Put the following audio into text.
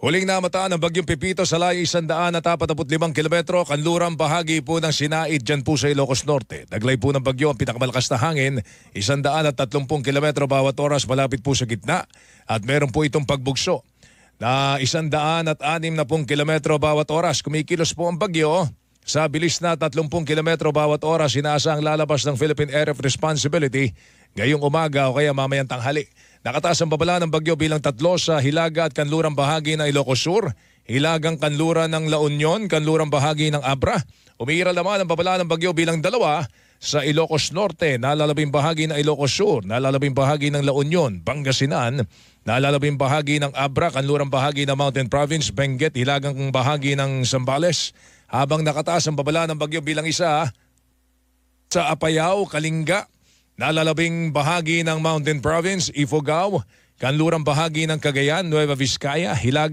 Huling namataan ng Bagyong Pepito sa layo 145 kilometro, kanlurang bahagi po ng Sinaid dyan po sa Ilocos Norte. Taglay po ng bagyo ang pinakamalakas na hangin, 130 kilometro bawat oras malapit po sa gitna. At meron po itong pagbugso na 160 kilometro bawat oras. Kumikilos po ang bagyo sa bilis na 30 kilometro bawat oras. Inaasahang lalabas ng Philippine Area of Responsibility ngayong umaga o kaya mamayang tanghali. Nakataas ang babala ng bagyo bilang 3 sa hilaga at kanlurang bahagi ng Ilocos Sur, hilagang kanluran ng La Union, kanlurang bahagi ng Abra. Umiiral naman ang babala ng bagyo bilang 2 sa Ilocos Norte, nalalabing bahagi ng Ilocos Sur, nalalabing bahagi ng La Union, Pangasinan, nalalabing bahagi ng Abra, kanlurang bahagi ng Mountain Province, Benguet, hilagang bahagi ng Zambales. Habang nakataas ang babala ng bagyo bilang 1 sa Apayao, Kalinga, nalalabing bahagi ng Mountain Province, Ifugao, kanlurang bahagi ng Cagayan, Nueva Vizcaya, hilaga